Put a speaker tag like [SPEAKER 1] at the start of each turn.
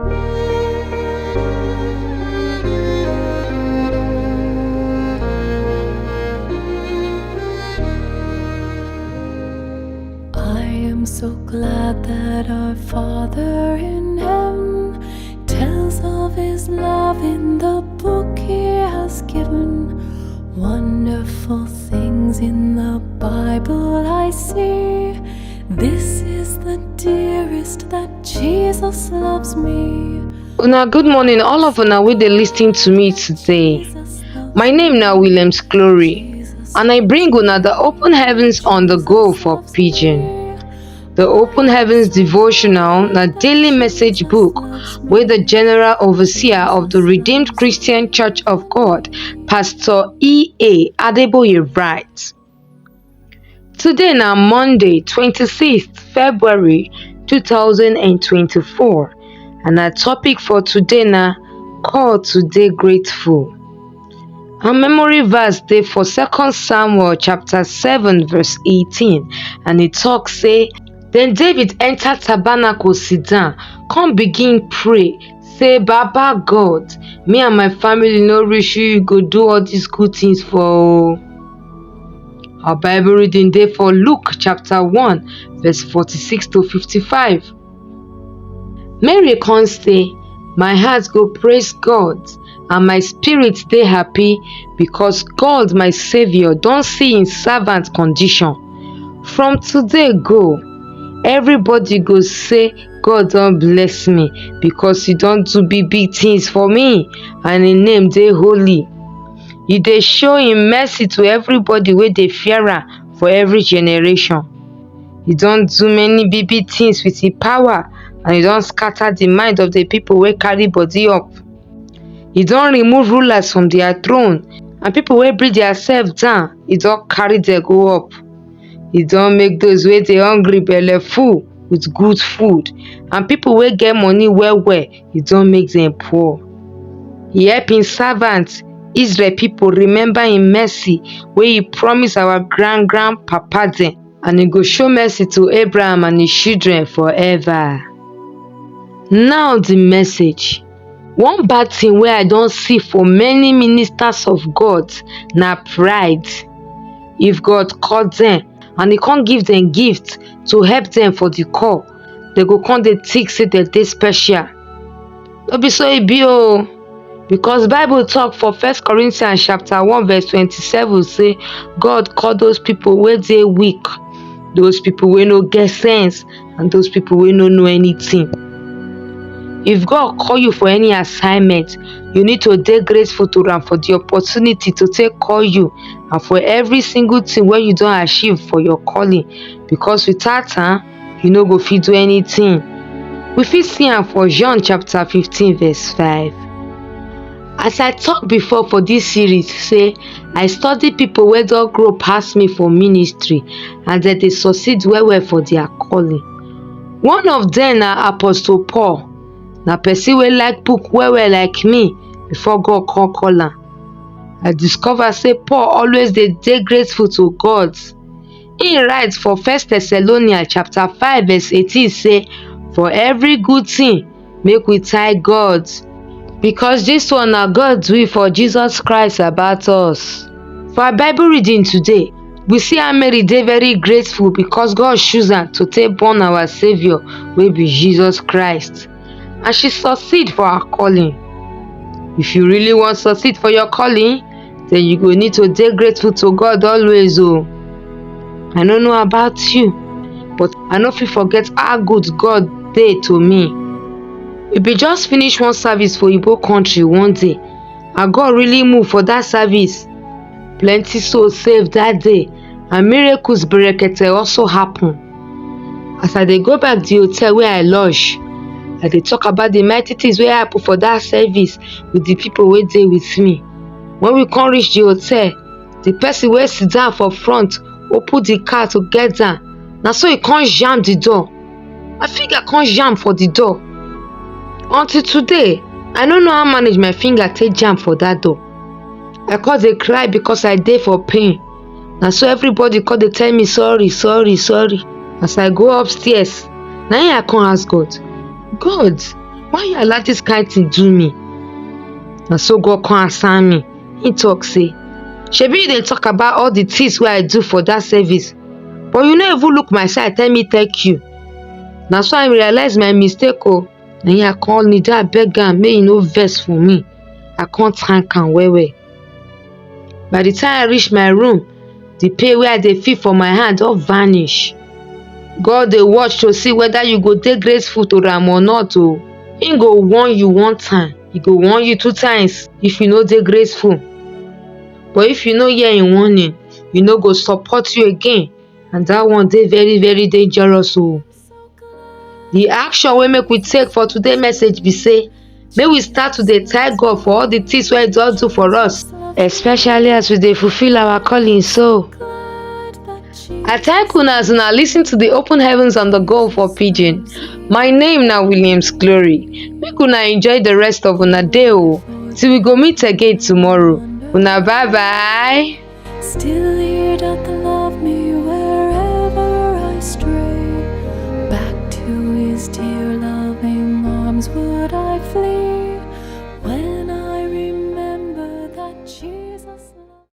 [SPEAKER 1] I am so glad that our Father in heaven tells of His love in the book He has given. Wonderful things in the Bible I see. This is the dearest that Jesus loves me.
[SPEAKER 2] Good morning, all of una wey dey lis ten to me today. My name na Williams Glory, and I bring una the Open Heavens on the Go for Pidgin. The Open Heavens Devotional na daily message book wey the General Overseer of the Redeemed Christian Church of God, Pastor E.A. Adeboye writes. Today na Monday, 26th February 2024, and our topic for today na Call to Dey Grateful. Our memory verse dey for 2 Samuel chapter 7 verse 18, and it talks say, Then David enter tabernacle sit down, come begin pray, say, Baba God, me and my family no reach you go do all these good things for. Our Bible reading dey for Luke chapter 1 verse 46 to 55. Mary come say, my heart go praise God, and my spirit dey happy because God my Savior don see Him servant condition. From today go, everybody go say God don bless me because He don do big things for me, and Him name dey holy. He dey show Him mercy to everybody wey dey fear Am for every generation. He don do many big things with Him power, and He don scatter the mind of the people wey carry body up. He don remove rulers from their throne, and people wey bring themselves down, He don carry them go up. He don make those wey dey hungry belle full with good food, and people wey get money well, He don make them poor. He help Him servants, Israel people, remember Him mercy wey He promise our grandpapa dem, and He go show mercy to Abraham and his children forever. Now the message. One bad thing wey I don see for many ministers of God na pride. If God call them and He can't give them gift to help them for the call, they go come dey think say dem dey special. No be so e be o, because Bible talk for 1 Corinthians chapter 1 verse 27 say God call those people wey dey weak, those people wey no get sense, and those people wey no know anything. If God call you for any assignment, you need to dey grateful to Am for the opportunity to take call you, and for every single thing wey you don achieve for your calling, because without Am, you no go fit do anything. We fit see Am for John chapter 15 verse 5. As I talk before for this series, say I study people wey don grow pass me for ministry, and dem dey succeed well for their calling. One of them na Apostle Paul. Na person wey like book well like me before God come call am. I discover say Paul always dey grateful to God. He write for 1 Thessalonians chapter 5 verse 18 say, for every good thing make we thank God, because this one na God's will for Jesus Christ about us. For our Bible reading today, we see how Mary dey very grateful because God choose am to take born our Savior wey be Jesus Christ, and she succeed for her calling. If you really want succeed for your calling, then you go need to dey grateful to God always o. I no know about you, but I no fit forget how good God dey to me. We be just finish one service for Igbo country one day, and God really move for that service. Plenty souls saved that day, and miracles berekete also happen. As I dey go back the hotel where I lodge, I dey talk about the mighty things wey happen for that service with the people wey dey with me. When we come reach the hotel, the person wey sit down for front open the car to get down. Na so he come jam the door. My finger come jam for the door. Until today, I no know how manage my finger take jam for that door. I come dey cry because I dey for pain. Na so everybody come dey tell me sorry. As I go upstairs, na I come ask God, Why you allow dis kind thing do me? Na so God come answer me. He talk say, shebi you dey talk about all the things wey I do for dat service, but you no even look my side tell me thank you. Na so I realize my mistake o. Na him I come kneel down beg am make e no vex for me. I come thank am well well. By the time I reach my room, the pain wey I dey feel for my hand don vanish. God dey watch to see whether you go dey grateful to am or not o. Him go warn you one time, he go warn you 2 times if you no dey grateful. But if you no hear him warning, e no go support you again, and dat one dey very very dangerous o. The action wey make we take for today message be say, make we start to dey thank God for all the things wey he don do for us, especially as we dey fulfill our calling so. I thank una as una lis ten to the Open Heavens on the Go for Pidgin. My name na Williams Glory. Make una enjoy the rest of una day o. Till we go meet again tomorrow. Una bye bye.
[SPEAKER 1] Still here doth love me wherever I stray. Back to his dear loving arms would I flee.